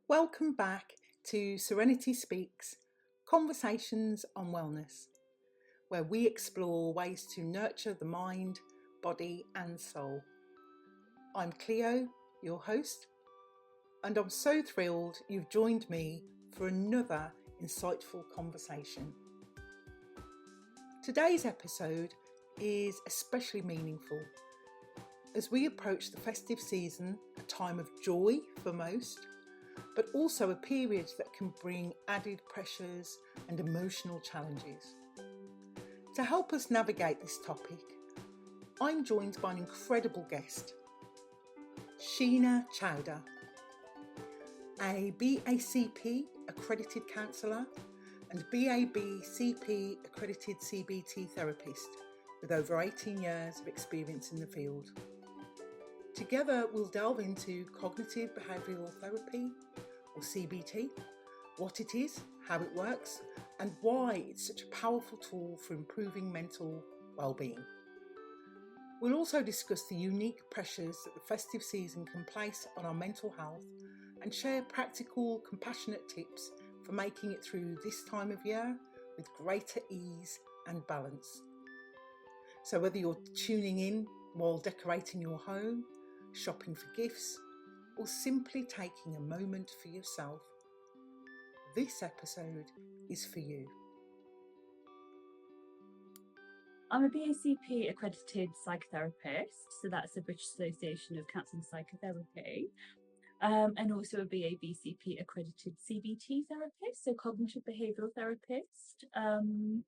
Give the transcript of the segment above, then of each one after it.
Welcome back to Serenity Speaks, Conversations on Wellness, where we explore ways to nurture the mind, body and soul. I'm Cleo, your host, and I'm so thrilled you've joined me for another insightful conversation. Today's episode is especially meaningful as we approach the festive season, a time of joy for most, but also a period that can bring added pressures and emotional challenges. To help us navigate this topic, I'm joined by an incredible guest, Sheena Chauda, a BACP accredited counsellor and BABCP accredited CBT therapist with over 18 years of experience in the field. Together, we'll delve into Cognitive Behavioural Therapy, or CBT, what it is, how it works, and why it's such a powerful tool for improving mental well-being. We'll also discuss the unique pressures that the festive season can place on our mental health and share practical, compassionate tips for making it through this time of year with greater ease and balance. So whether you're tuning in while decorating your home, shopping for gifts, or simply taking a moment for yourself, this episode is for you. I'm a BACP accredited psychotherapist, so that's the British Association of Counselling Psychotherapy, and also a BABCP accredited CBT therapist, so Cognitive Behavioural Therapist, and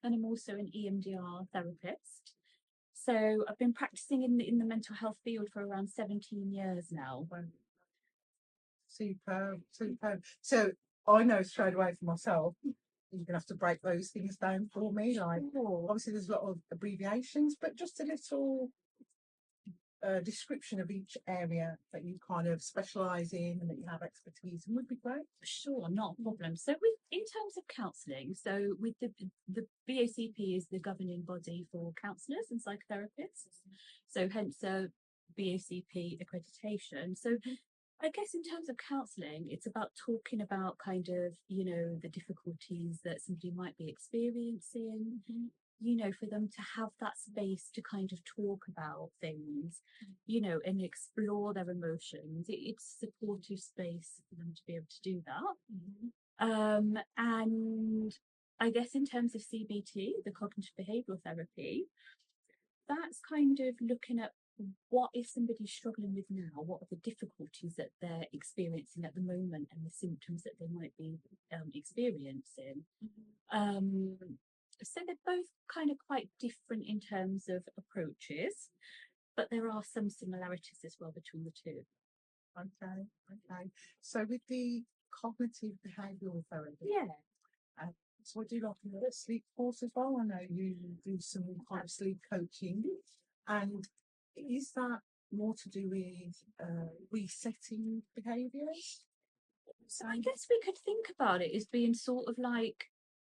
I'm also an EMDR therapist. So I've been practicing in the mental health field for around 17 years now. Superb. So I know straight away for myself, you're going to have to break those things down for me. Like, obviously there's a lot of abbreviations, but just a little description of each area that you kind of specialise in and that you have expertise in would be great. Sure, not a problem. So in terms of counselling, so with the BACP is the governing body for counsellors and psychotherapists, so hence a BACP accreditation. So I guess in terms of counselling, it's about talking about kind of, the difficulties that somebody might be experiencing, for them to have that space to kind of talk about things, and explore their emotions. It's a supportive space for them to be able to do that. And I guess in terms of CBT, the cognitive behavioural therapy, that's kind of looking at what is somebody struggling with now, what are the difficulties that they're experiencing at the moment and the symptoms that they might be experiencing. So they're both kind of quite different in terms of approaches, but there are some similarities as well between the two. Okay. So with the cognitive behavioural therapy, so I do like a sleep course as well. I know you do some kind of sleep coaching, and is that more to do with resetting behaviours? So I guess we could think about it as being sort of like,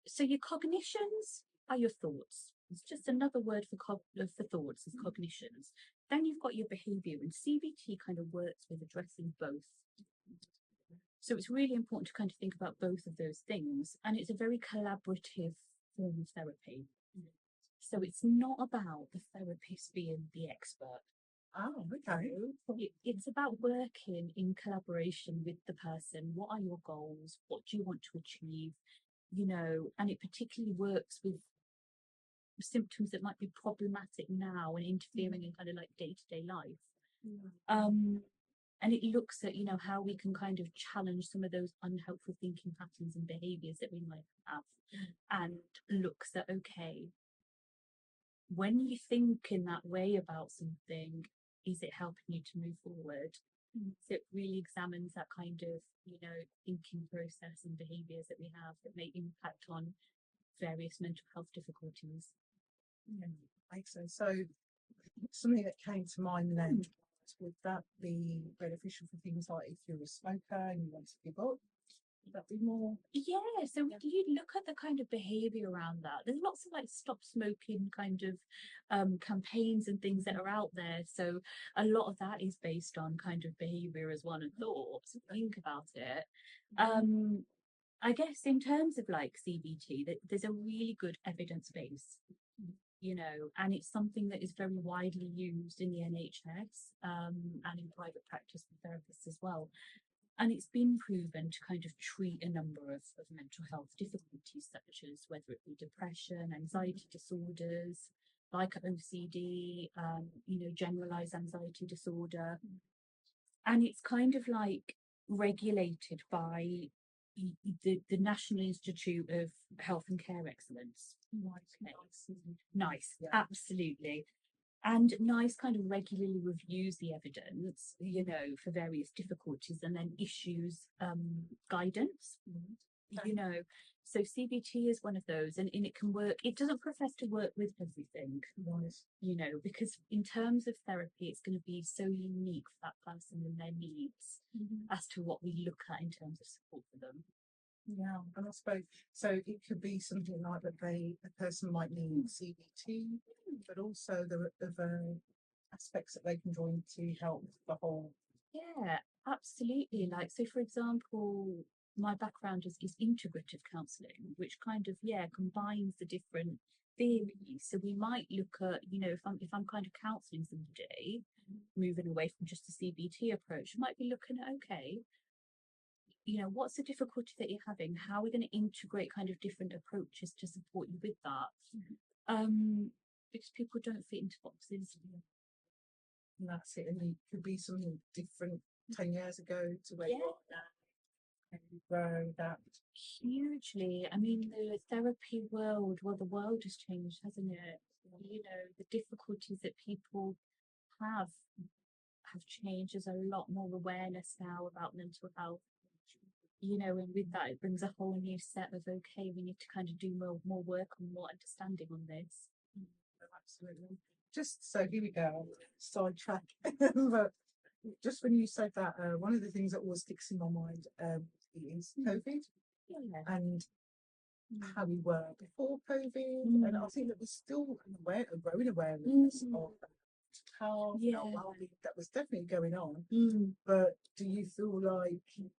so your cognitions are your thoughts. It's just another word for thoughts is cognitions. Then you've got your behaviour, and CBT kind of works with addressing both. So it's really important to kind of think about both of those things, and it's a very collaborative form of therapy. So it's not about the therapist being the expert. Oh, okay. It's about working in collaboration with the person. What are your goals? What do you want to achieve? And it particularly works with symptoms that might be problematic now and interfering in kind of like day-to-day life. And it looks at, how we can kind of challenge some of those unhelpful thinking patterns and behaviours that we might have, and looks at, okay, when you think in that way about something, is it helping you to move forward? So it really examines that kind of, thinking process and behaviours that we have that may impact on various mental health difficulties. Yeah, makes sense. So something that came to mind then, would that be beneficial for things like if you're a smoker and you want to give up, Would that be more? Yeah, so you look at the kind of behavior around that. There's lots of like stop smoking kind of campaigns and things that are out there. So a lot of that is based on kind of behavior as one and thoughts. Think about it. I guess in terms of like CBT, there's a really good evidence base, and it's something that is very widely used in the NHS and in private practice with therapists as well. And it's been proven to kind of treat a number of mental health difficulties, such as whether it be depression, anxiety disorders, like OCD, generalized anxiety disorder. And it's kind of like regulated by the National Institute of Health and Care Excellence. Nice, yeah. Absolutely. And NICE kind of regularly reviews the evidence, for various difficulties and then issues guidance, So CBT is one of those, and it can work. It doesn't profess to work with everything, because in terms of therapy, it's going to be so unique for that person and their needs as to what we look at in terms of support for them. Yeah, and I suppose so. It could be something like that. A person might need CBT, but also there are other aspects that they can join to help the whole. Yeah, absolutely. Like, so for example, my background is integrative counselling, which kind of combines the different theories. So we might look at, if I'm kind of counselling somebody, moving away from just the CBT approach, I might be looking at, okay, what's the difficulty that you're having? How are we going to integrate kind of different approaches to support you with that? Because people don't fit into boxes. And that's it. And it could be something different 10 years ago to where you are now. And you grow, adapt. Hugely. I mean, the therapy world, the world has changed, hasn't it? The difficulties that people have changed. There's a lot more awareness now about mental health. And with that, it brings a whole new set of, okay, we need to kind of do more work and more understanding on this. Absolutely. Just so here we go, sidetrack. But just when you said that, one of the things that always sticks in my mind is COVID and how we were before COVID. And I think that there's still a growing awareness of how well-being that was definitely going on. But do you feel like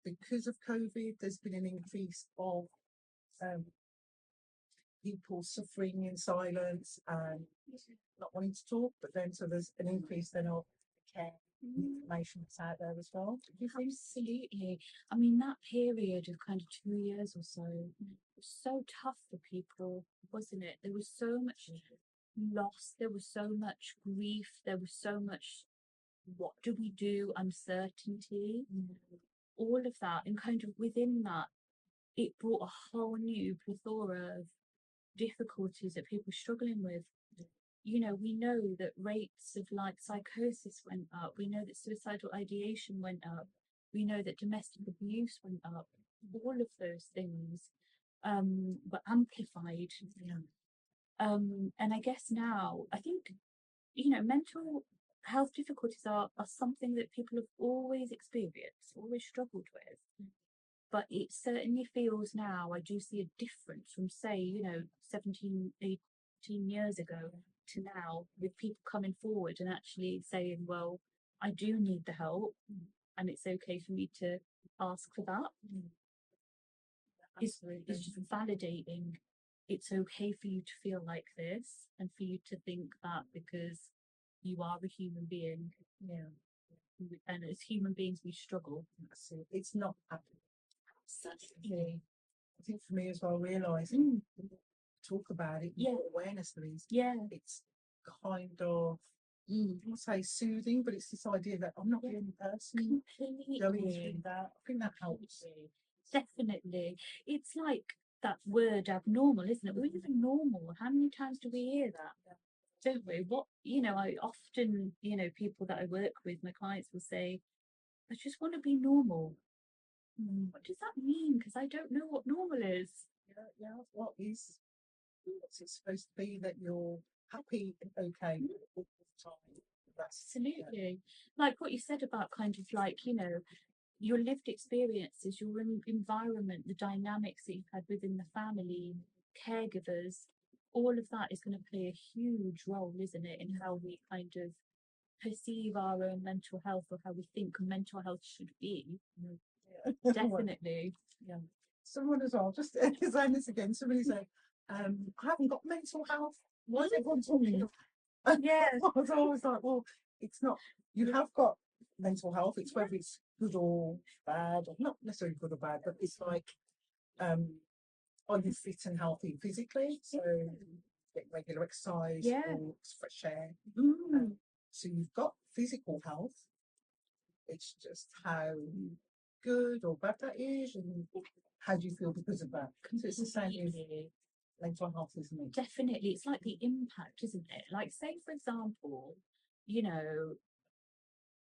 because of COVID, there's been an increase of people suffering in silence and not wanting to talk, but then so there's an increase then of care information that's out there as well? Do you think? Absolutely. I mean, that period of kind of 2 years or so was so tough for people, wasn't it? There was so much loss, there was so much grief, there was so much what do we do, uncertainty, all of that, and kind of within that it brought a whole new plethora of difficulties that people are struggling with. We know that rates of like psychosis went up, we know that suicidal ideation went up, we know that domestic abuse went up. All of those things were amplified. And I guess now I think mental health difficulties are something that people have always experienced, always struggled with. But it certainly feels now, I do see a difference from, say, 17, 18 years ago to now, with people coming forward and actually saying, well, I do need the help and it's okay for me to ask for that. It's just validating. It's okay for you to feel like this and for you to think that, because you are a human being. And as human beings, we struggle. It's not happening. Absolutely. I think for me as well, realising talk about it, more awareness there is. It's kind of I won't say soothing, but it's this idea that I'm not the only person going through that. I think that helps. Definitely. It's like that word abnormal, isn't it? We're even normal. How many times do we hear that? Don't we? I often, people that I work with, my clients will say, I just want to be normal. What does that mean? Because I don't know what normal is. What's it supposed to be, that you're happy and okay all the time? Absolutely. Like what you said about kind of like, your lived experiences, your environment, the dynamics that you've had within the family, caregivers, all of that is going to play a huge role, isn't it, in how we kind of perceive our own mental health, or how we think mental health should be. Yeah. Definitely. Yeah. Someone as well, just saying this again, somebody said, I haven't got mental health. Why is everyone talking? Yeah. I was always like, well, it's not, you have got mental health, it's whether it's good or bad, or not necessarily good or bad, but it's like, are you fit and healthy physically? So get regular exercise, walks, fresh air. So you've got physical health. It's just how good or bad that is, and how do you feel because of that? So it's the same with mental health, isn't it? Definitely. It's like the impact, isn't it? Like, say, for example, you know,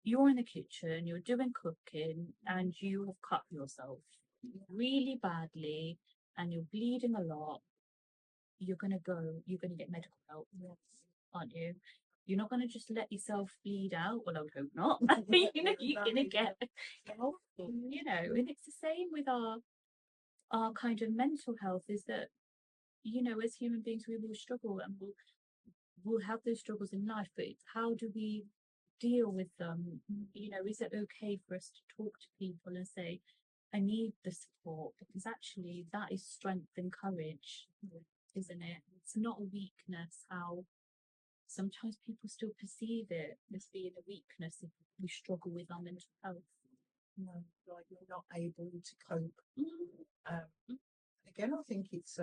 you're in the kitchen, you're doing cooking, and you have cut yourself really badly, and you're bleeding a lot. You're going to get medical help, aren't you? You're not going to just let yourself bleed out. Well, I would hope not. You know, you're going to get help, you know. And it's the same with our kind of mental health, is that, you know, as human beings, we will struggle, and we'll have those struggles in life, but it's how do we deal with them? You know, is it okay for us to talk to people and say, I need the support? Because actually that is strength and courage, isn't it? It's not a weakness, how sometimes people still perceive it as being a weakness if we struggle with our mental health. No, like you're not able to cope. Again, I think it's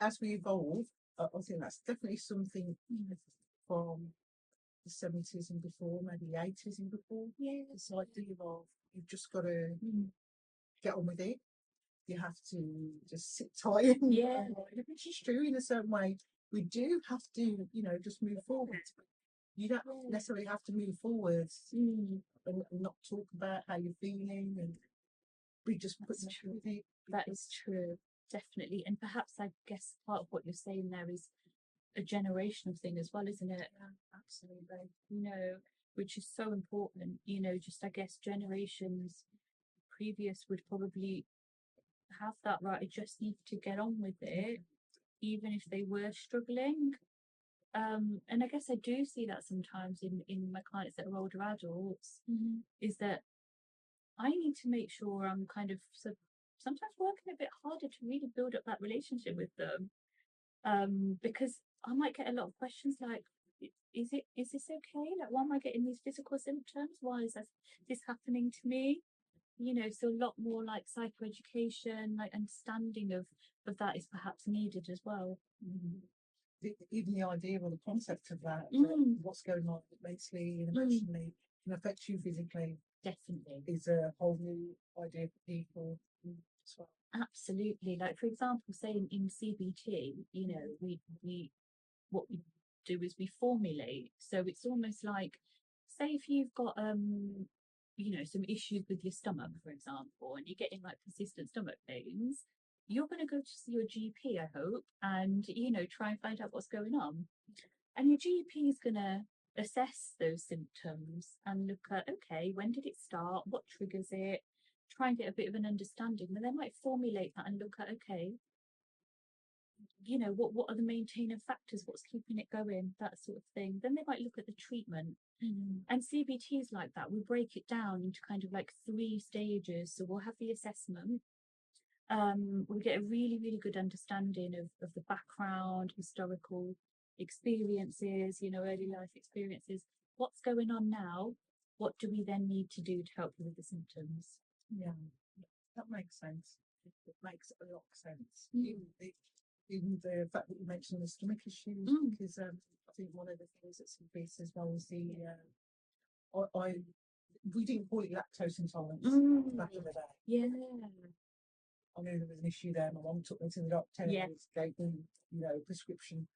as we evolve, I think that's definitely something from the 70s and before, maybe the 80s and before. Yeah. It's like to evolve. You've just got to get on with it. You have to just sit tight and which is true in a certain way. We do have to, you know, just move forward. You don't necessarily have to move forward and not talk about how you're feeling, and we just put true. That is true, definitely. And perhaps, I guess, part of what you're saying there is a generational thing as well, isn't it? Yeah, absolutely. You know, which is so important. You know, just I guess generations previous would probably have that, right, I just need to get on with it, even if they were struggling. And I guess I do see that sometimes in my clients that are older adults, is that I need to make sure I'm kind of sometimes working a bit harder to really build up that relationship with them. Because I might get a lot of questions like, is this okay? Like, why am I getting these physical symptoms? Why is this happening to me? You know, so a lot more like psychoeducation, like understanding of that is perhaps needed as well. Even the idea or the concept of that, what's going on mentally and emotionally can affect you physically, definitely is a whole new idea for people as well. Absolutely. Like, for example, say in CBT, you know, we what we do is we formulate. So it's almost like, say if you've got you know, some issues with your stomach, for example, and you're getting like persistent stomach pains, you're going to go to see your GP, I hope, and, you know, try and find out what's going on. And your GP is going to assess those symptoms and look at, okay, when did it start? What triggers it? Try and get a bit of an understanding. And they might formulate that and look at, okay, you know, what are the maintaining factors? What's keeping it going? That sort of thing. Then they might look at the treatment. And CBT is like that. We break it down into kind of like 3 stages. So we'll have the assessment. We get a really, really good understanding of the background, historical experiences, you know, early life experiences. What's going on now? What do we then need to do to help you with the symptoms? Yeah, that makes sense. It makes a lot of sense. Even the fact that you mentioned the stomach issues, because I think one of the things that's increased as well is the we didn't call it lactose intolerance back in the day. Yeah. I knew there was an issue there. My mum took me to the doctor, gave me, you know, a prescription.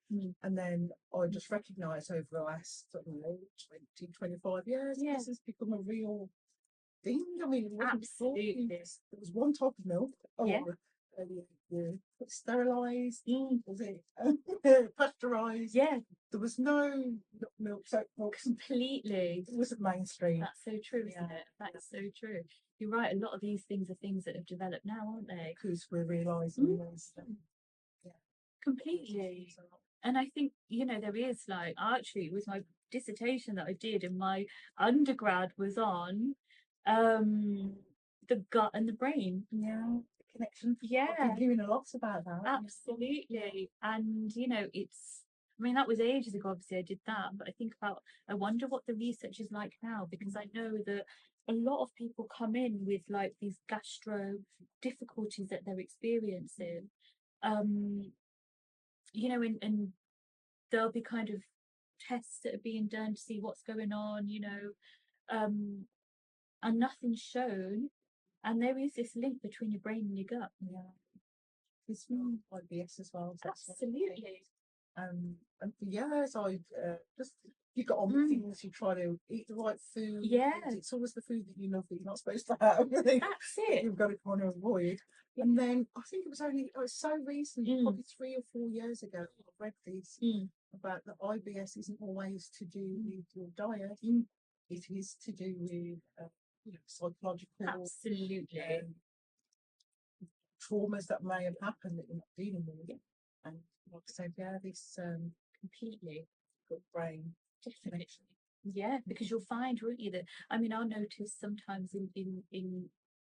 And then I just recognised over the last, I don't know, 20, 25 years, this has become a real thing. I mean, it wasn't before. There was one type of milk, you sterilised, was it pasteurised? Yeah, There was no milk, so milk completely. it wasn't mainstream. That's so true, isn't it? That's so true. You're right. A lot of these things are things that have developed now, aren't they? Because we're realising this. Completely. And I think, you know, there is like, actually, with my dissertation that I did in my undergrad was on the gut and the brain. Yeah, the connection. Yeah. I've been hearing a lot about that. Absolutely. And, you know, I mean, that was ages ago, obviously, I did that. But I wonder what the research is like now, because I know that a lot of people come in with like these gastro difficulties that they're experiencing. You know, and there'll be kind of tests that are being done to see what's going on, you know, and nothing's shown. And there is this link between your brain and your gut. Yeah. It's IBS as well. So Absolutely. And for years, I just you got on with things. You try to eat the right food. Yeah. It's always the food that you love that you're not supposed to have. That's it. You've got to kind of avoid. And then I think it was so recent, probably 3 or 4 years ago, I read this about that IBS isn't always to do with your diet. It is to do with you know, psychological Absolutely. traumas that may have happened that you're not dealing with. And like I said, yeah, this Completely. good brain connection. Yeah, because you'll find, won't you, that I mean, I'll notice sometimes in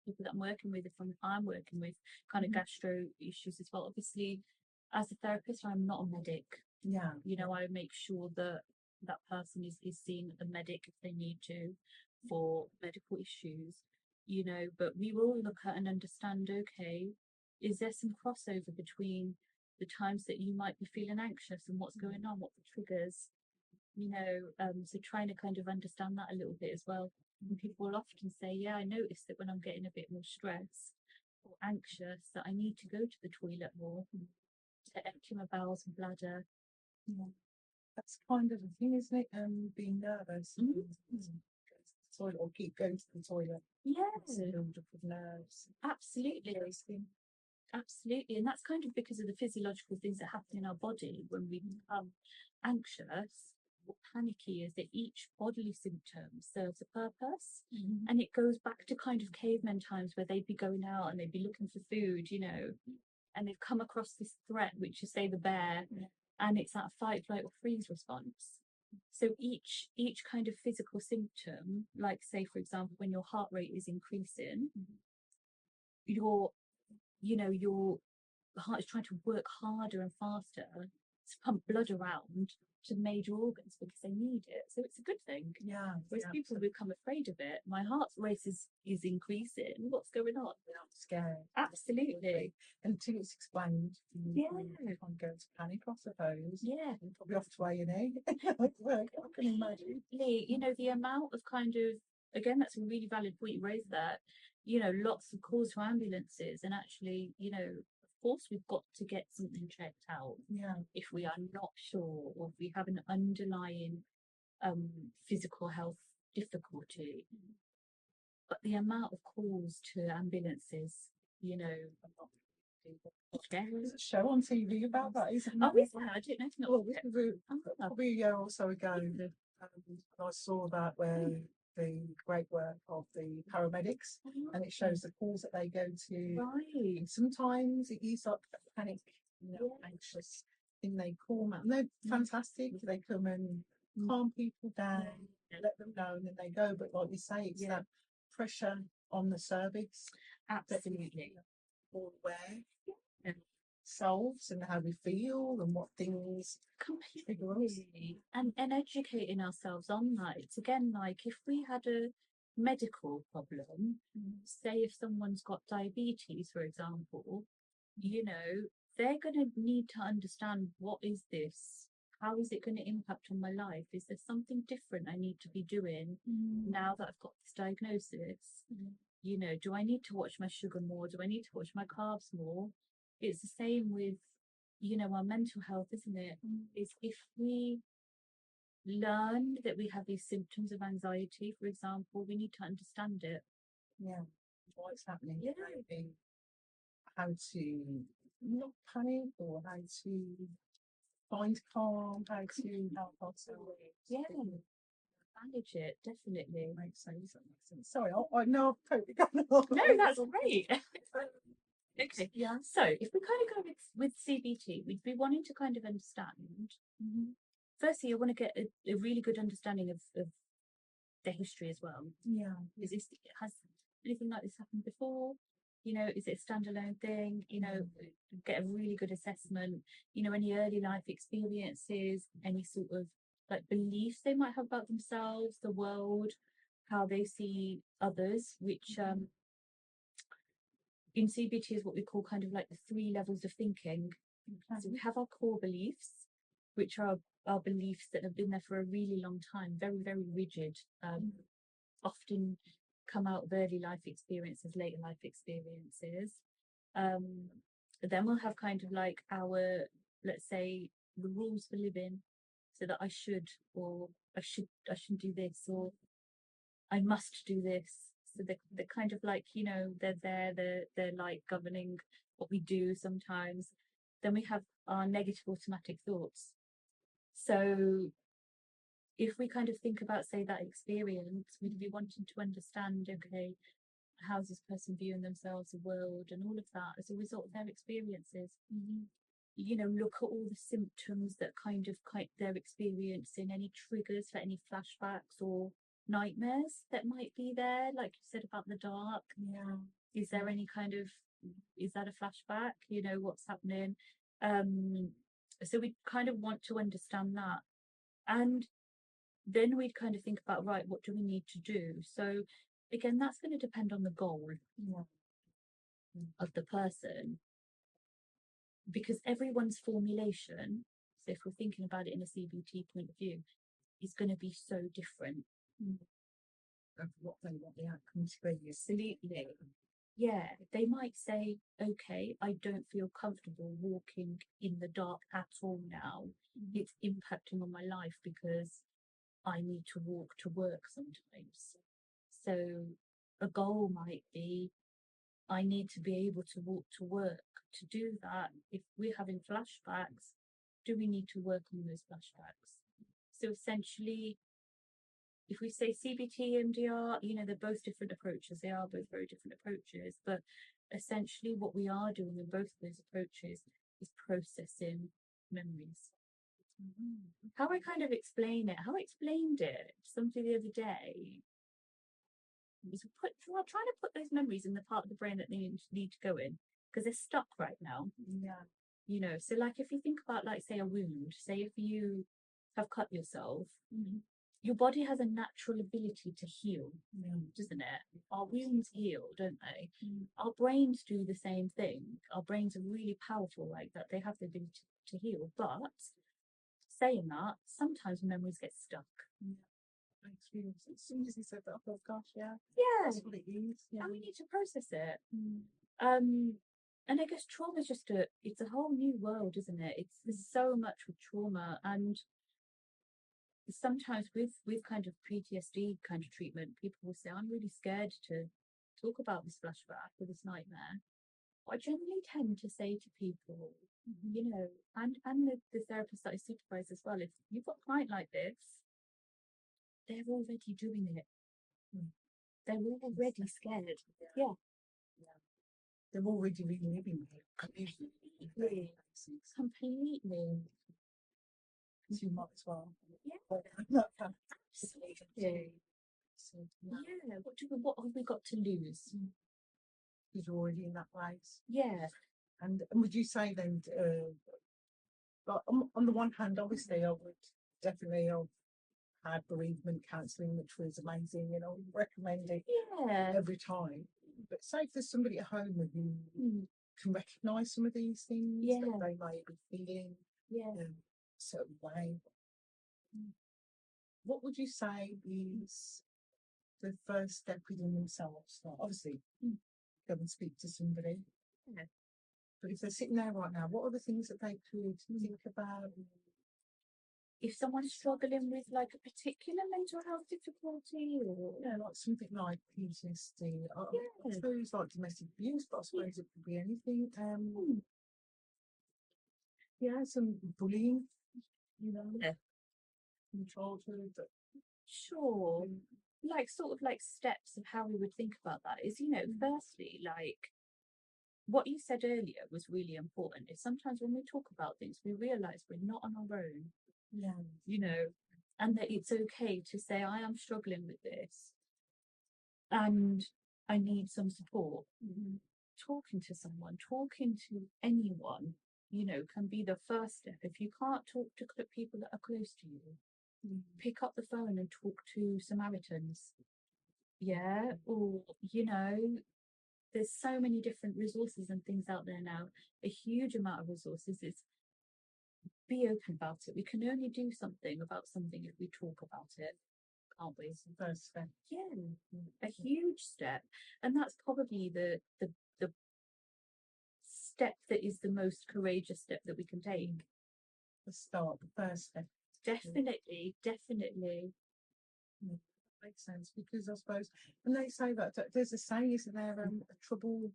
people that I'm working with, if I'm working with kind of gastro issues as well. Obviously, as a therapist, I'm not a medic. Yeah. You know, I make sure that that person is seen at the medic if they need to for medical issues, you know, but we will look at and understand, okay, is there some crossover between the times that you might be feeling anxious and what's going on, what the triggers, you know, so trying to kind of understand that a little bit as well. And people will often say, yeah, I notice that when I'm getting a bit more stressed or anxious that I need to go to the toilet more to empty my bowels and bladder. Yeah. That's kind of the thing, isn't it? Being nervous. Go to the toilet or keep going to the toilet. Yeah. It's a build up of nerves. Absolutely. Absolutely. And that's kind of because of the physiological things that happen in our body when we become anxious or panicky, is that each bodily symptom serves a purpose. And it goes back to kind of caveman times where they'd be going out and they'd be looking for food, you know, and they've come across this threat, which is, say, the bear, and it's that fight, flight, or freeze response. So each kind of physical symptom, like say, for example, when your heart rate is increasing, your heart is trying to work harder and faster to pump blood around to major organs because they need it. So it's a good thing. Yeah. Whereas people become afraid of it. My heart rate is increasing. What's going on? I'm scared. Absolutely. Until it's explained. Yeah. I'm going to panic, I suppose. Yeah. And probably off to A&E. I can imagine. You know, the amount of kind of, again, that's a really valid point you raised there. You know, lots of calls to ambulances, and actually, you know, of course we've got to get something checked out. Yeah. If we are not sure, or if we have an underlying physical health difficulty. But the amount of calls to ambulances, you know, There's a show on TV about that, isn't oh, there? is there? I didn't know. Well, this was probably a year or so ago. I saw that where the great work of the paramedics, and it shows the calls that they go to. Right. And sometimes it is like a panic, you know, anxious thing. They call them, and they're fantastic. They come and calm people down, let them know, and then they go. But like you say, it's that pressure on the cervix. Absolutely. All aware. Selves and how we feel and what things completely and educating ourselves on that. It's again like if we had a medical problem, say if someone's got diabetes, for example, you know, they're going to need to understand, what is this? How is it going to impact on my life? Is there something different I need to be doing now that I've got this diagnosis? You know, do I need to watch my sugar more? Do I need to watch my carbs more? It's the same with, you know, our mental health, isn't it? Is if we learn that we have these symptoms of anxiety, for example, we need to understand it. Yeah, why it's happening. Yeah. Maybe how to not panic or how to find calm, how to help ourselves. Yeah, manage it, definitely. Makes sense. That makes sense. Sorry, I know I've totally gone off. No, that's great. Okay, Yeah. so if we kind of go with CBT, we'd be wanting to kind of understand. Firstly, I want to get a really good understanding of the history as well. Yeah. Has anything like this happened before? You know, is it a standalone thing? You know, get a really good assessment. You know, any early life experiences, any sort of like beliefs they might have about themselves, the world, how they see others, which in CBT is what we call kind of like the 3 levels of thinking. So we have our core beliefs, which are our beliefs that have been there for a really long time, very, very rigid, often come out of early life experiences, later life experiences. Then we'll have kind of like our, let's say, the rules for living, so that I should, or I shouldn't do this, or I must do this. So they're kind of like, you know, they're like governing what we do sometimes. Then we have our negative automatic thoughts. So if we kind of think about, say, that experience, we'd be wanting to understand, okay, how's this person viewing themselves, the world, and all of that as a result of their experiences. You know, look at all the symptoms that kind of they're experiencing, any triggers for any flashbacks or nightmares that might be there, like you said about the dark. Yeah. Is there any kind of, is that a flashback? You know, what's happening? So we kind of want to understand that. And then we'd kind of think about, right, what do we need to do? So again, that's going to depend on the goal of the person, because everyone's formulation, so if we're thinking about it in a CBT point of view, is going to be so different. Of what they want the outcome to be. Absolutely. Yeah, they might say, okay, I don't feel comfortable walking in the dark at all now. It's impacting on my life because I need to walk to work sometimes. So a goal might be, I need to be able to walk to work. To do that, if we're having flashbacks, do we need to work on those flashbacks? So essentially, if we say CBT, MDR, you know, they're both different approaches. They are both very different approaches, but essentially what we are doing in both of those approaches is processing memories. How I kind of explain it, how I explained it to somebody the other day, was trying to put those memories in the part of the brain that they need to go in, because they're stuck right now. Yeah. You know, so like if you think about, like, say, a wound, say if you have cut yourself, your body has a natural ability to heal, doesn't it? Our wounds heal, don't they? Our brains do the same thing. Our brains are really powerful like that. They have the ability to heal. But saying that, sometimes memories get stuck. Experience. As soon as you said that, I thought, gosh, yeah. Yeah. That's what it is. Yeah. And we need to process it. And I guess trauma is it's a whole new world, isn't it? There's so much with trauma, and sometimes with kind of PTSD kind of treatment, people will say, I'm really scared to talk about this flashback or this nightmare. I generally tend to say to people, you know, and the therapist that I supervise as well, if you've got a client like this, they're already doing it. They're already scared. Yeah. They're already reliving it. Completely. You might as well. Yeah. Absolutely. Yeah. What have we got to lose? He's already in that place. Yeah. And would you say then, like, on the one hand, obviously, I would definitely have had bereavement counselling, which was amazing, you know, recommend it every time. But say if there's somebody at home who can recognise some of these things that they may be feeling a certain way, what would you say is the first step within themselves? Like, obviously, go and speak to somebody. But if they're sitting there right now, what are the things that they could think about? if someone's struggling with like a particular mental health difficulty, or Yeah, like something like PTSD. I yeah, suppose like domestic abuse, but I suppose it could be anything. Yeah, some bullying, yeah, in childhood. sure. Like sort of like steps of how we would think about that is, firstly, like what you said earlier was really important. Is sometimes when we talk about things, we realize we're not on our own, Yeah. and that it's okay to say, I am struggling with this and I need some support. Talking to someone, talking to anyone, can be the first step. If you can't talk to people that are close to you, pick up the phone and talk to Samaritans. Yeah, or, there's so many different resources and things out there now, a huge amount of resources. Is be open about it. We can only do something about something if we talk about it, can't we? First step. Yeah, a huge step. And that's probably the step that is the most courageous step that we can take. The start, the first step. Definitely. Yeah, makes sense, because I suppose, and they say that there's a saying, isn't there? A trouble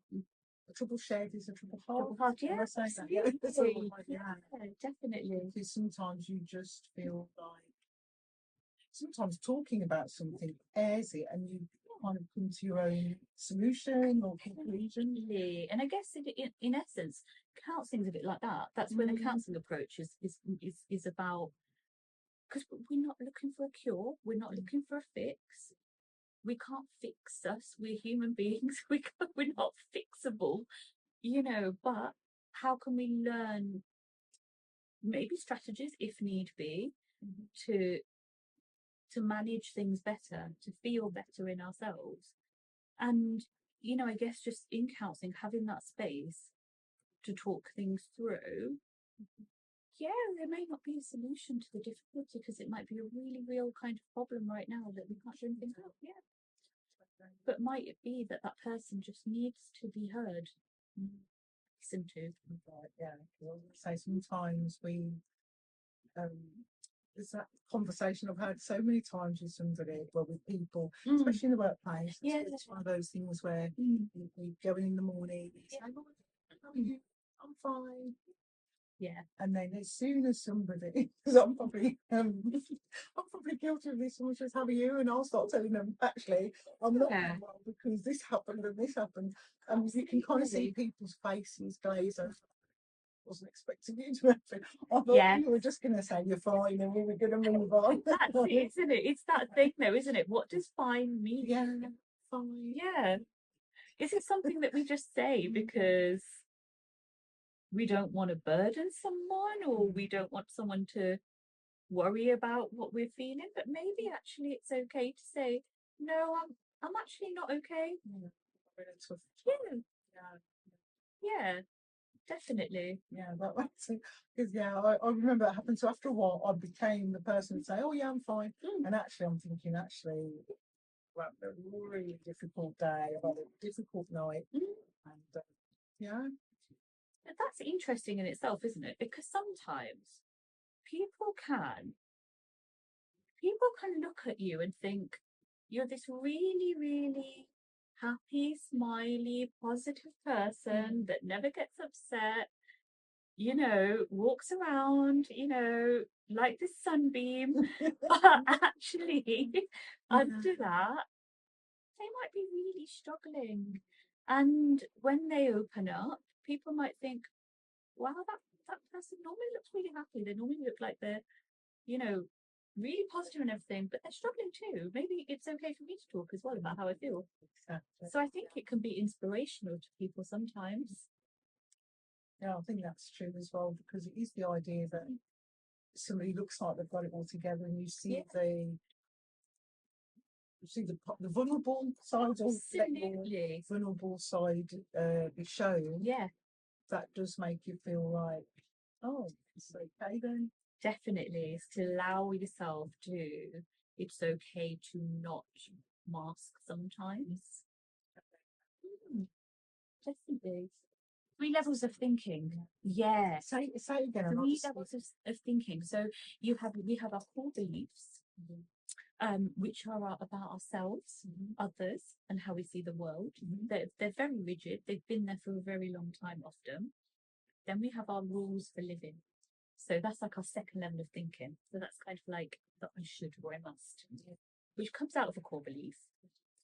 shared is a trouble halved. Yeah, And I say that, yeah, absolutely. yeah, Definitely. because sometimes you just feel like sometimes talking about something airs it, and you kind of come to your own solution or conclusion. And I guess in essence, counselling is a bit like that. That's where the counselling approach is about, because we're not looking for a cure, we're not looking for a fix. We can't fix us. We're human beings. We're not fixable, but how can we learn maybe strategies, if need be, to manage things better, to feel better in ourselves? And, I guess just in counselling, having that space to talk things through, there may not be a solution to the difficulty, because it might be a really real kind of problem right now that we can't do anything about. But might it be that that person just needs to be heard, listened to? Right, yeah. So sometimes there's that conversation I've had so many times with somebody, well, with people, especially in the workplace. Yeah. It's one of those things where you go in the morning, you say, "Oh, how are you? I'm fine." Yeah. And then as soon as somebody, because I'm probably guilty of this, someone says, "How are you?" and I'll start telling them, actually, I'm not very well because this happened and this happened. And you can kind of see people's faces glaze over. Wasn't expecting you to answer. I thought you were just going to say you're fine and we were going to move on. That's it, isn't it? It's that thing though, isn't it? What does fine mean? Yeah, fine. Yeah. Is it something that we just say because we don't want to burden someone, or we don't want someone to worry about what we're feeling? But maybe actually it's okay to say, no, I'm actually not okay. Yeah, definitely. Yeah, that makes sense. Because I remember it happened. So after a while, I became the person to say, "Oh yeah, I'm fine." And actually, I'm thinking, well, a really difficult day. I've had a difficult night, and That's interesting in itself, isn't it? Because sometimes people can look at you and think you're this really, really happy, smiley, positive person that never gets upset, walks around, like this sunbeam. But actually, under that, they might be really struggling. And when they open up, people might think, wow, that person normally looks really happy. They normally look like they're, really positive and everything, but they're struggling too. Maybe it's okay for me to talk as well about how I feel. exactly. So I think it can be inspirational to people sometimes. Yeah, I think that's true as well, because it is the idea that somebody looks like they've got it all together, and you see the vulnerable side, or let your vulnerable side be shown. Yeah, that does make you feel like, oh, it's okay then. Definitely, is to allow yourself to. It's okay to not mask sometimes. Definitely. 3 levels of thinking. Yeah. Say it again. I'm 3 not- levels of thinking. So we have our core beliefs, which are about ourselves, others, and how we see the world. They're very rigid. They've been there for a very long time often. Then we have our rules for living. So that's like our second level of thinking. So that's kind of like that I should or I must, which comes out of a core belief.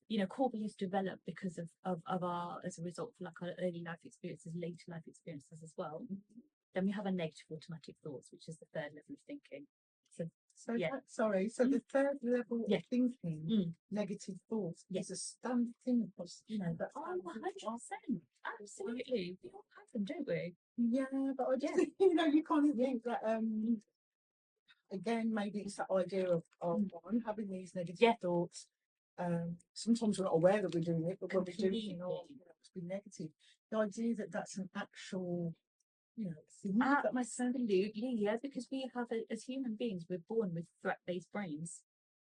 You know, core beliefs develop because of our, as a result of like our early life experiences, later life experiences as well. Then we have a negative automatic thoughts, which is the third level of thinking. So yeah. So the third level Yeah. of thinking, negative thoughts, is a standard thing across, that's 100%. Absolutely. We all have them, don't we? yeah, but I just think, you kind of think that again, maybe it's that idea of one having these negative thoughts. Sometimes we're not aware that we're doing it, but when we're doing it, it's been negative. The idea that that's an actual thing. Absolutely, yeah, because we have, as human beings, we're born with threat-based brains,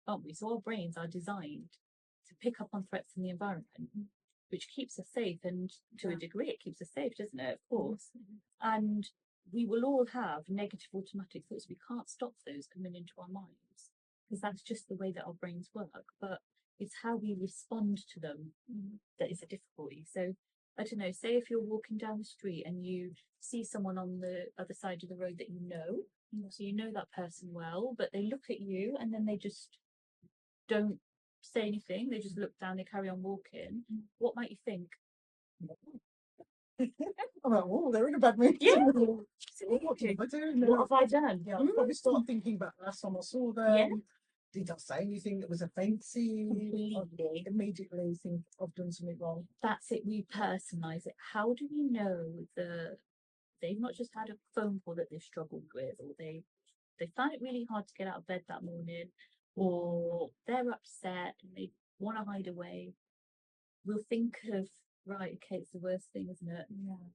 aren't we? So our brains are designed to pick up on threats in the environment, which keeps us safe, and to a degree it keeps us safe, doesn't it? Of course. And we will all have negative automatic thoughts. We can't stop those coming into our minds because that's just the way that our brains work. But it's how we respond to them that is a difficulty. So I don't know, say if you're walking down the street and you see someone on the other side of the road that so you know that person well, but they look at you and then they just don't say anything, they just look down, they carry on walking. What might you think? I'm like, oh, they're in a bad mood. Yeah. What did I do? What have I done? Yeah, I'll probably start thinking about the last time I saw them. Yeah. Did I say anything that was offensive? Completely. Immediately think I've done something wrong. That's it, we personalise it. How do we know they've not just had a phone call that they've struggled with, or they found it really hard to get out of bed that morning, or they're upset and they want to hide away? We'll think of, right, okay, it's the worst thing, isn't it? Yeah.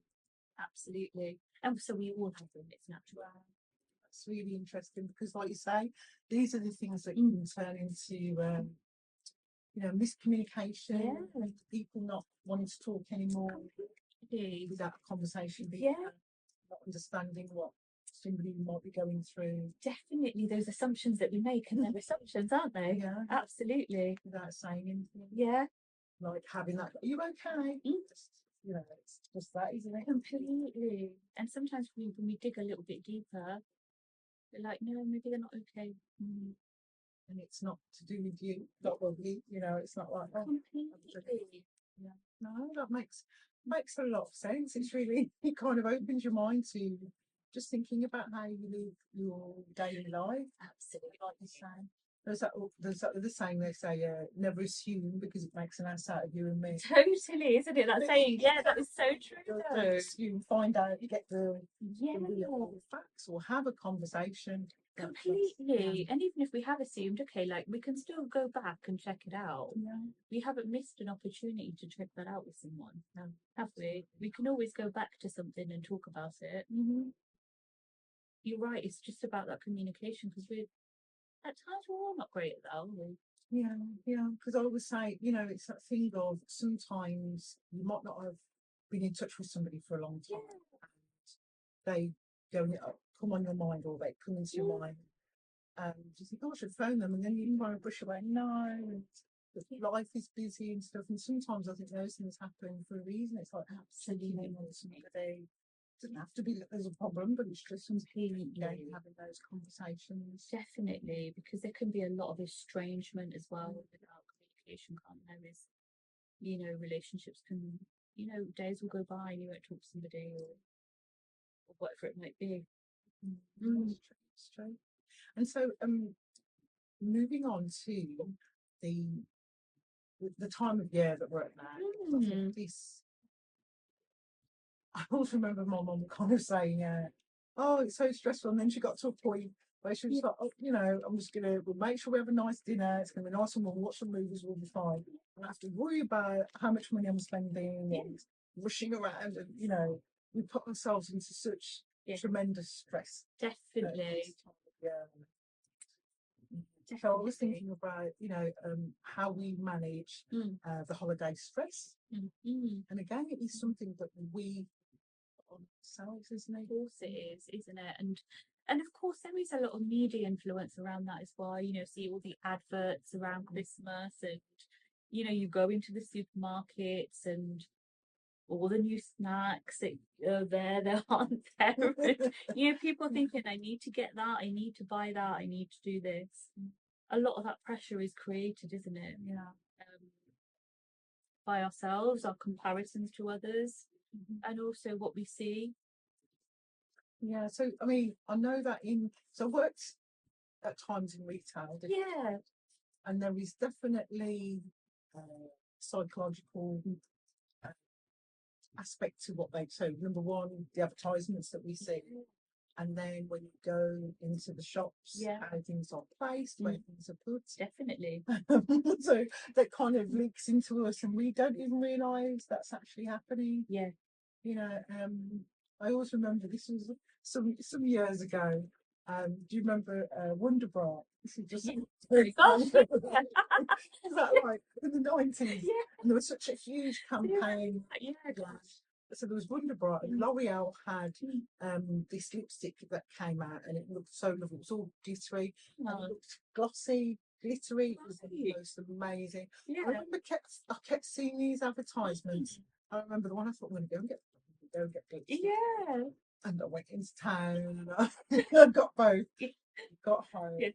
Absolutely. And so we all have them, it's natural. That's really interesting because, like you say, these are the things that can turn into, miscommunication, people not wanting to talk anymore without a conversation, not understanding what somebody might be going through. Definitely, those assumptions that we make, and they're assumptions, aren't they? Yeah. Absolutely. Without saying anything. Yeah. Like having that, are you okay? It's just that, isn't it? Completely. And sometimes when we dig a little bit deeper, they're like, no, maybe they're not okay. And it's not to do with you, not with you, it's not like, Completely. Yeah. No, that makes a lot of sense. It's really, it kind of opens your mind to just thinking about how you live your daily life. Absolutely, like you say. There's the saying they say, never assume because it makes an ass out of you and me. Totally, isn't it? That saying, yeah, that is so true. Don't assume, find out, get the real facts, or have a conversation. Completely. And even if we have assumed, okay, like we can still go back and check it out. We haven't missed an opportunity to check that out with someone, have we? We can always go back to something and talk about it. You're right, it's just about that communication, because at times we're all not great at that, are we? Yeah, because I always say, it's that thing of sometimes you might not have been in touch with somebody for a long time, and they come on your mind, or they come into your mind, and you think, oh, I should phone them, and then you kind of brush away, no, and life is busy and stuff, and sometimes I think those things happen for a reason. It's like checking in on somebody. It doesn't have to be that there's a problem, but it's just having those conversations. Definitely, because there can be a lot of estrangement as well without communication, can't there? Relationships can, days will go by and you won't talk to somebody, or whatever it might be. It's true. And so, moving on to the time of year that we're at now, I think I always remember my mum kind of saying, oh, it's so stressful. And then she got to a point where she was like, oh, we'll make sure we have a nice dinner. It's going to be nice and we'll watch some movies, we'll be fine. I don't have to worry about how much money I'm spending and rushing around. And, we put ourselves into such tremendous stress. Definitely. So I was thinking about, how we manage the holiday stress. And again, it is something that we on themselves, isn't it? Of course it is, isn't it? And of course there is a lot of media influence around that as well. You know, see all the adverts around Christmas, and you know, you go into the supermarkets and all the new snacks that are there, they aren't there. You know, people thinking, I need to get that, I need to buy that, I need to do this. A lot of that pressure is created, isn't it? Yeah. By ourselves, our comparisons to others, and also what we see. Yeah. So, I mean, I know that so I worked at times in retail. Yeah. And there is definitely psychological aspect to what they so number one, the advertisements that we see, and then when you go into the shops, how things are placed, where things are put. Definitely. So that kind of leaks into us, and we don't even realise that's actually happening. Yeah. You know, I always remember, this was some years ago. Do you remember Wonder Bra? This is just Gosh. is that right? In the 90s. Yeah. And there was such a huge campaign. Yeah. So there was Wonder Bra, and L'Oreal had this lipstick that came out, and it looked so lovely. It was all glittery, and it looked glossy, glittery. It was the most amazing. Yeah. I remember I kept seeing these advertisements. I remember the one I thought, I'm going to go and get lipstick. Yeah. And I went into town, and I got both. Got home. Yeah.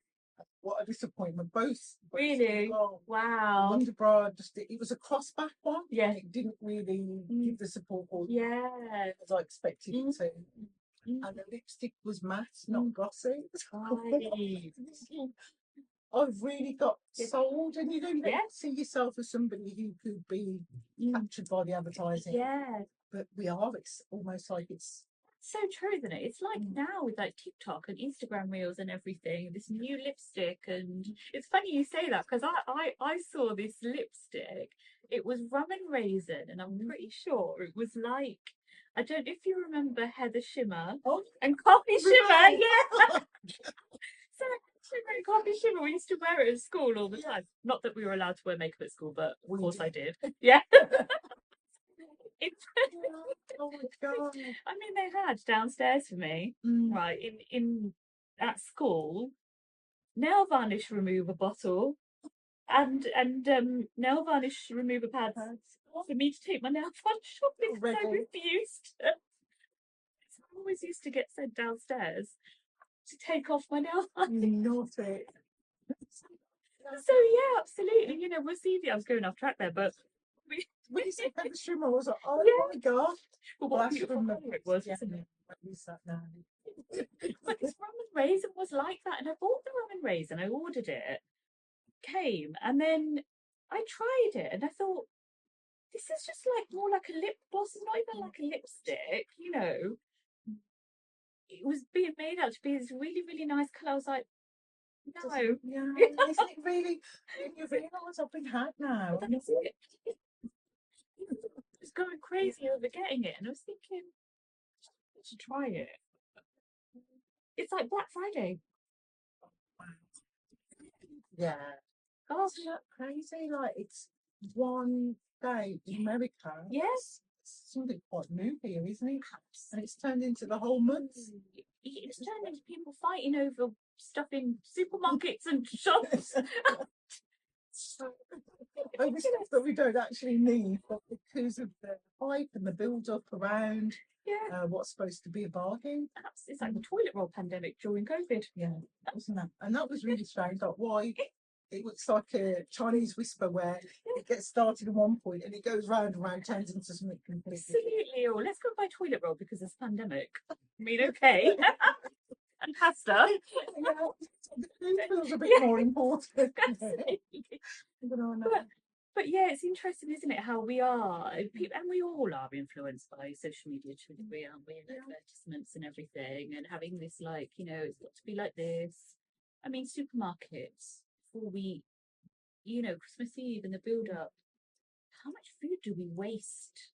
What a disappointment. Both Really? Wow. Wonder Bra, it was a crossback one. Yeah. It didn't really give the support as I expected it to. And the lipstick was matte, not glossy. Right. I've really got sold, and you don't Yeah. see yourself as somebody who could be captured by the advertising. Yeah. But we are. It's almost like it's so true, isn't it? It's like now with like TikTok and Instagram reels and everything, this new lipstick. And it's funny you say that, because I saw this lipstick. It was rum and raisin, and I'm pretty sure it was like, I don't know if you remember Heather Shimmer and Coffee Shimmer. Yeah. So Shimmer and Coffee Shimmer, we used to wear it at school all the time. Not that we were allowed to wear makeup at school, but of course I did. Yeah. Oh my god! I mean, they had downstairs for me, right, in at school, nail varnish remover bottle and nail varnish remover pads for me to take my nail varnish off, because I refused. So I always used to get sent downstairs to take off my nail varnish. Naughty. So yeah, absolutely. You know, we'll see. I was going off track there, but when you said Heather Shimmer, I was like, oh my god! Well, what a beautiful colour it was, isn't it? But this rum and raisin was like that, and I bought the rum and raisin. I ordered it, came, and then I tried it, and I thought, this is just like more like a lip gloss. It's not even like a lipstick, you know. It was being made out to be this really, really nice colour. I was like, no. Yeah, isn't it really? You realise I've been hacked now. Well, that's it. I was going crazy over getting it, and I was thinking, I should try it. It's like Black Friday. Yeah. Oh, isn't that crazy? Like, it's one day in America. Yes. It's something quite new here, isn't it? And it's turned into the whole month. It's turned into people fighting over stuff in supermarkets and shops. Over stuff that we don't actually need, but because of the hype and the build-up around what's supposed to be a bargain. It's like the toilet roll pandemic during COVID. Yeah, that wasn't that. And that was really strange. Like, why? It looks like a Chinese whisper where it gets started at one point and it goes round and round, turns into something completely. Absolutely. Or let's go and buy toilet roll because there's a pandemic. I mean, okay. And pasta. Yeah, the food feels a bit more important. But yeah, it's interesting, isn't it, how we are, and we all are influenced by social media to a degree, aren't we, and advertisements and everything, and having this, like, you know, it's got to be like this. I mean, supermarkets, before we, you know, Christmas Eve and the build-up, how much food do we waste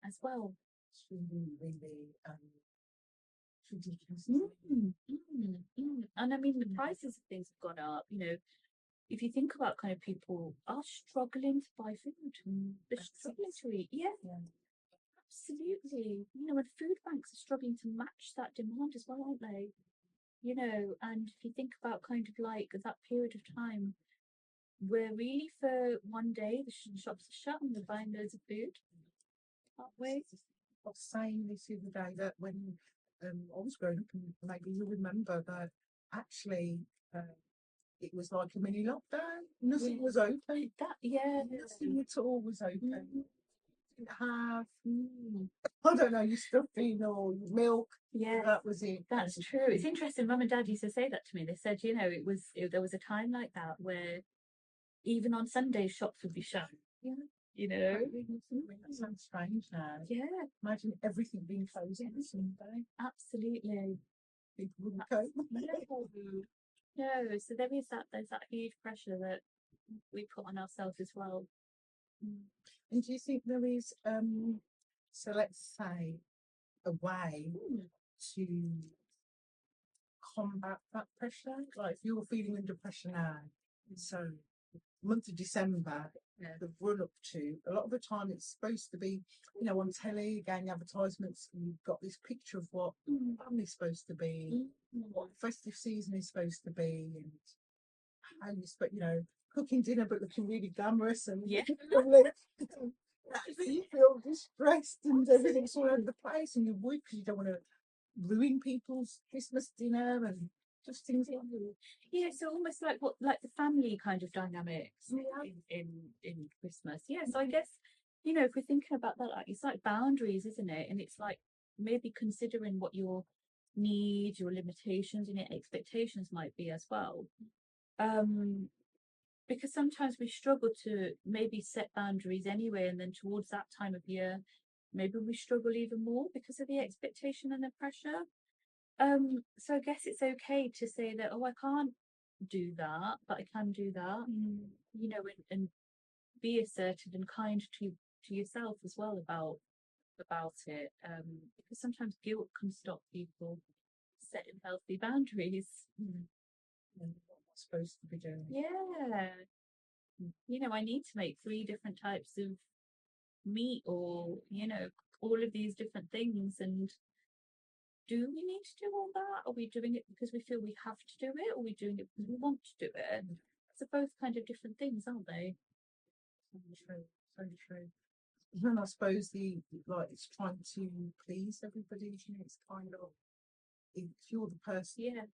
as well? It's really, really ridiculous. And I mean, the prices of things have gone up, you know. If you think about kind of people are struggling to buy food, they're struggling to eat. Yeah. Absolutely. You know, and food banks are struggling to match that demand as well, aren't they? You know, and if you think about kind of like that period of time where really for one day the shops are shut and we're buying loads of food, aren't we? I was saying this the other day that when I was growing up, and maybe you remember that actually it was like a mini lockdown. Nothing was open. Nothing at all was open. Didn't have, I don't know, your stuffing or your milk. Yeah, that was it. That's true. It's interesting. Mum and Dad used to say that to me. They said, you know, there was a time like that where even on Sundays shops would be shut. Yeah. You know, I mean, that sounds strange now. Yeah, Imagine everything being closed on a Sunday. absolutely. People wouldn't cope. No, so there's that huge pressure that we put on ourselves as well. And do you think there is, so let's say, a way to combat that pressure? Like if you're feeling under pressure now, so month of December, the run up to, a lot of the time it's supposed to be, you know, on telly, again, advertisements, and you've got this picture of what family's supposed to be, what festive season is supposed to be, and how you expect, you know, cooking dinner but looking really glamorous and you feel distressed and everything's all over the place and you're worried because you don't want to ruin people's Christmas dinner and just things like that. Yeah, so almost like the family kind of dynamics in Christmas. Yeah, so I guess, you know, if we're thinking about that, like, it's like boundaries, isn't it? And it's like maybe considering what your needs, your limitations, and your expectations might be as well. Because sometimes we struggle to maybe set boundaries anyway, and then towards that time of year, maybe we struggle even more because of the expectation and the pressure. So I guess it's okay to say that, oh, I can't do that, but I can do that. You know, and be assertive and kind to yourself as well about it. Because sometimes guilt can stop people setting healthy boundaries. And what am I supposed to be doing? Yeah. You know, I need to make 3 different types of meat, or, you know, all of these different things, and do we need to do all that? Are we doing it because we feel we have to do it, or are we doing it because we want to do it? They're both kind of different things, aren't they? So true, so true. And I suppose it's trying to please everybody, isn't it? It's kind of, if you're the person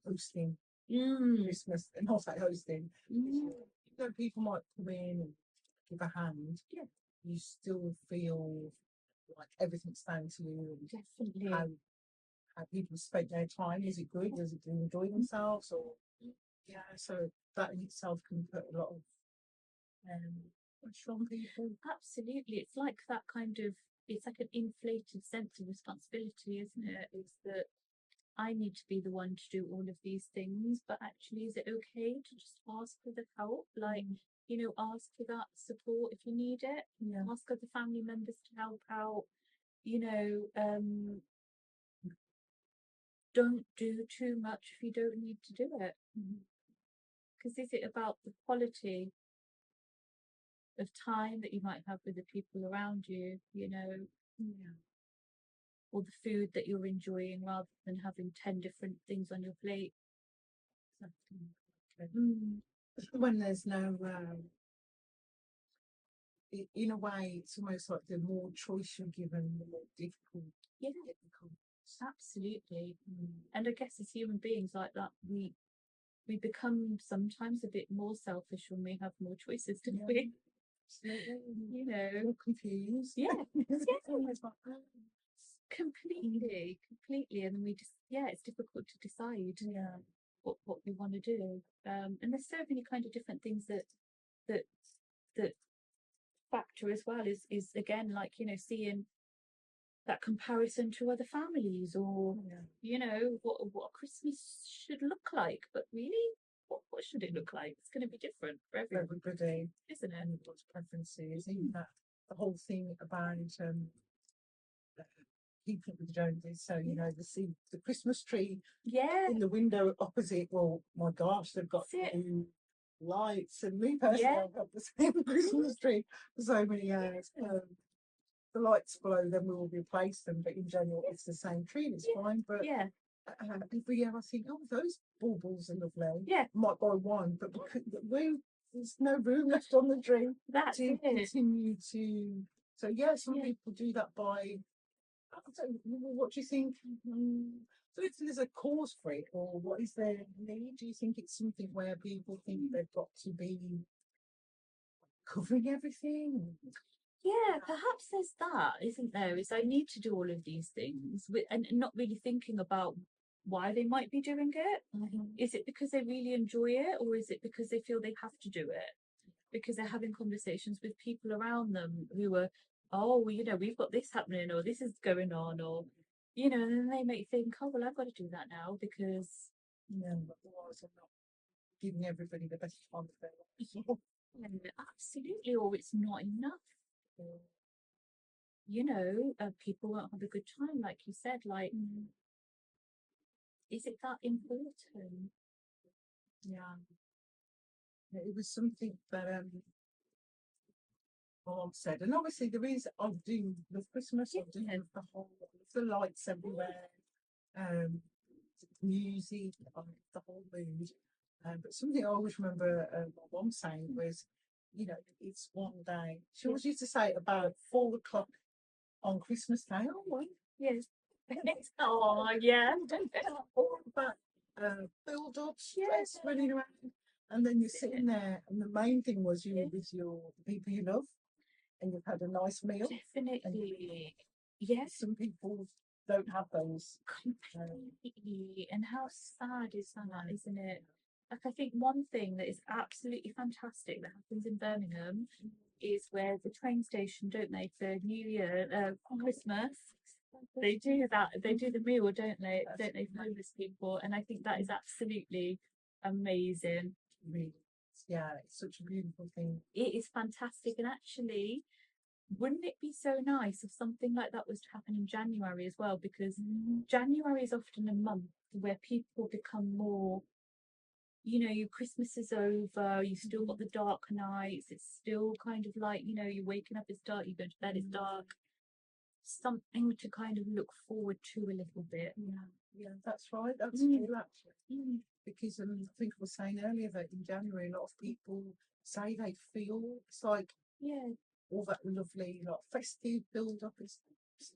hosting Christmas, and not like hosting, you know, people might come in and give a hand. Yeah, you still feel like everything's down to you. And definitely. How people spend their time. Is it good? Does it enjoy themselves? Or so that in itself can put a lot of pressure on people. Absolutely, it's like that kind of. It's like an inflated sense of responsibility, isn't it? It's that I need to be the one to do all of these things, but actually, is it okay to just ask for the help? Like, you know, ask for that support if you need it. Ask other family members to help out. You know, don't do too much if you don't need to do it. Because is it about the quality of time that you might have with the people around you, you know, or the food that you're enjoying, rather than having 10 different things on your plate? When there's no, in a way, it's almost like the more choice you're given, the more difficult. Yeah, absolutely. And I guess as human beings like that, we become sometimes a bit more selfish when we have more choices, don't we? Absolutely. You know, more confused. Completely. And we just, it's difficult to decide what we want to do. And there's so many kind of different things that factor as well, is again, like, you know, seeing that comparison to other families, or you know, what Christmas should look like, but really, what should it look like? It's going to be different for everybody, isn't it? And what's preferences, even that the whole thing about keeping with the Joneses. So you know, the Christmas tree in the window opposite. Well, my gosh, they've got new lights, and me personally, I've got the same Christmas tree for so many years. the lights blow, then we will replace them. But in general, it's the same tree, and it's fine. But Yeah, every year I think, oh, those baubles are lovely. yeah, Might buy one, but there's no room left on the tree that's to it. continue to. So yeah, some Yeah. people do that by. I don't know, what do you think? So if there's a cause for it, or what is their need? Do you think it's something where people think they've got to be covering everything? Yeah, perhaps there's that, isn't there? Is I need to do all of these things and not really thinking about why they might be doing it. Is it because they really enjoy it, or is it because they feel they have to do it? Because they're having conversations with people around them who are, oh, well, you know, we've got this happening, or this is going on, or, you know, and then they may think, oh, well, I've got to do that now because. Yeah, but otherwise I'm not giving everybody the best time of their life. Absolutely, or it's not enough. You know, people won't have a good time, like you said. Like, is it that important? Yeah. It was something that my mum said, and obviously there is. I do love Christmas. I do love the lights everywhere, music, the whole mood. But something I always remember my mum saying was, you know, it's one day. She always used to say about 4 o'clock on Christmas Day. Oh, well, Yes. Oh, yeah. all about build up, stress, running around, and then you're sitting there, and the main thing was you with your people you love, and you've had a nice meal. Definitely. Yes. Some people don't have those. Completely. And how sad is that, isn't it? Like, I think one thing that is absolutely fantastic that happens in Birmingham is where the train station, don't they, for New Year, Christmas, they do that. They do the meal, don't they? Don't they, for homeless people? And I think that is absolutely amazing. Yeah, it's such a beautiful thing. It is fantastic, and actually, wouldn't it be so nice if something like that was to happen in January as well? Because January is often a month where people become more, you know, your Christmas is over, you've still got the dark nights, it's still kind of like, you know, you're waking up, it's dark, you go to bed, it's dark. Something to kind of look forward to a little bit. Yeah, that's right. That's true, actually. Because I think I was saying earlier that in January, a lot of people say they feel it's like all that lovely, like festive build up is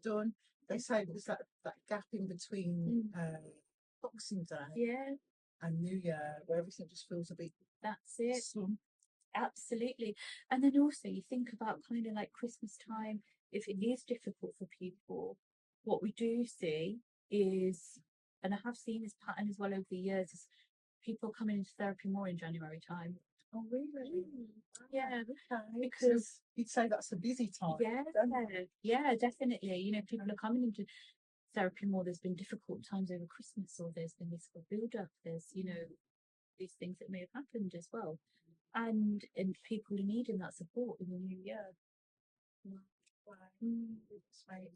done. They say there's that gap in between Boxing Day and New Year where everything just feels a bit. That's it. Slump. Absolutely. And then also you think about kind of like Christmas time, if it is difficult for people, what we do see is, and I have seen this pattern as well over the years, is people coming into therapy more in January time. Oh, really? Yeah, Okay. because so you'd say that's a busy time. Yeah, definitely. You know, people are coming into therapy more. There's been difficult times over Christmas, or there's been this build up. There's, you know, these things that may have happened as well, and people are needing that support in the new year.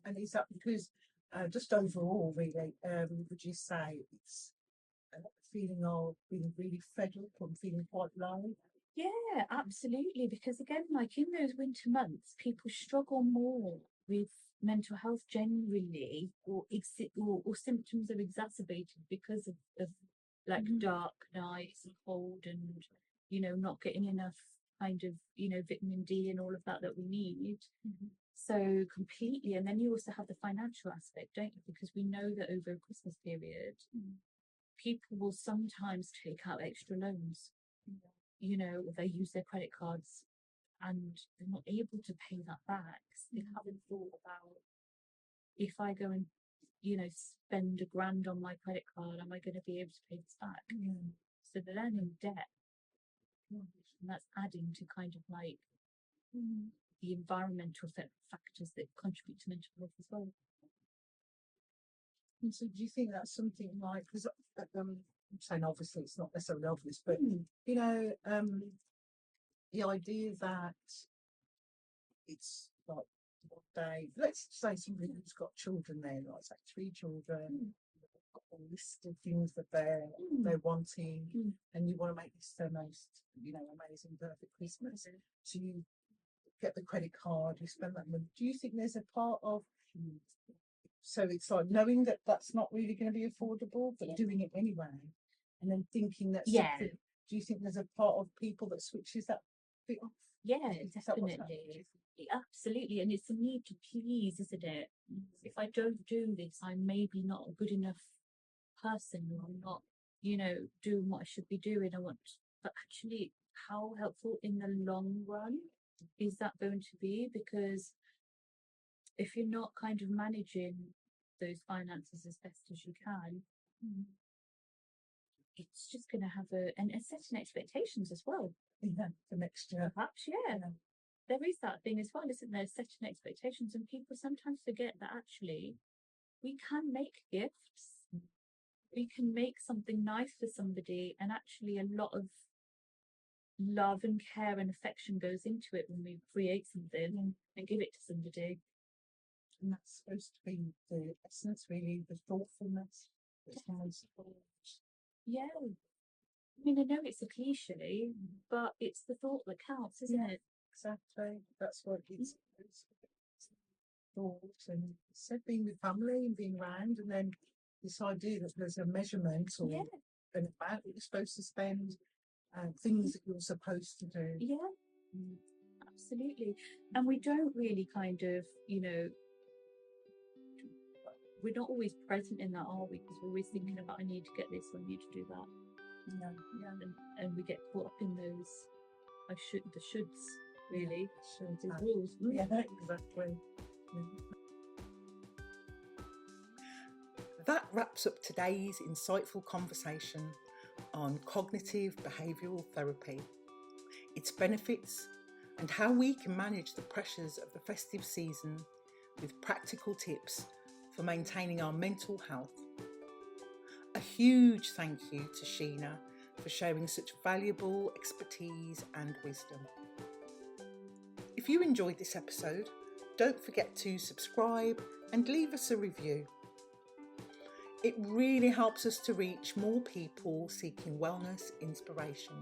And is that because just overall, really, would you say it's a feeling of being really fed up and feeling quite low? Yeah, absolutely. Because again, like in those winter months, people struggle more with mental health generally, or symptoms are exacerbated because of like dark nights and cold, and you know, not getting enough kind of, you know, vitamin D and all of that we need. So completely. And then you also have the financial aspect, don't you? Because we know that over a Christmas period, people will sometimes take out extra loans. You know, they use their credit cards and they're not able to pay that back. They haven't thought about, if I go and, you know, spend £1,000 on my credit card, am I going to be able to pay this back? So they're in debt. And that's adding to kind of like the environmental factors that contribute to mental health as well. And so do you think that's something like, because I'm saying obviously it's not necessarily obvious, but you know, the idea that it's like one day, let's say somebody who's got children there, like say 3 children, got a list of things that they're wanting, and you want to make this their most, you know, amazing, perfect Christmas. So you get the credit card, you spend that money. Do you think there's a part of, so it's like knowing that that's not really going to be affordable, but doing it anyway, and then thinking that something, do you think there's a part of people that switches that bit off? Yeah, Is that what's definitely. Absolutely. And it's the need to please, isn't it? If I don't do this, I'm maybe not a good enough person, or I'm not, doing what I should be doing. But actually, how helpful in the long run is that going to be? Because if you're not kind of managing those finances as best as you can, it's just going to have and setting expectations as well. Yeah, for next year. Perhaps, yeah. There is that thing as well, isn't there? Setting expectations, and people sometimes forget that actually we can make gifts. We can make something nice for somebody, and actually a lot of love and care and affection goes into it when we create something and give it to somebody. And that's supposed to be the essence, really, the thoughtfulness. That's most important. Yeah. I mean, I know it's a cliche, but it's the thought that counts, isn't it? Exactly. That's what it's thought, and said being with family and being around, and then this idea that there's a measurement or an amount that you're supposed to spend, things that you're supposed to do. Yeah, absolutely. And we don't really kind of, we're not always present in that, are we? Because we're always thinking about, I need to get this, I need to do that. And we get caught up in those the shoulds, really. The rules. Yeah, exactly. That wraps up today's insightful conversation on cognitive behavioural therapy, its benefits, and how we can manage the pressures of the festive season with practical tips for maintaining our mental health. A huge thank you to Sheena for sharing such valuable expertise and wisdom. If you enjoyed this episode, don't forget to subscribe and leave us a review. It really helps us to reach more people seeking wellness inspiration.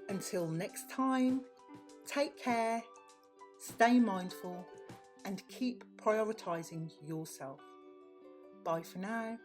Until next time, take care, stay mindful, and keep prioritising yourself. Bye for now.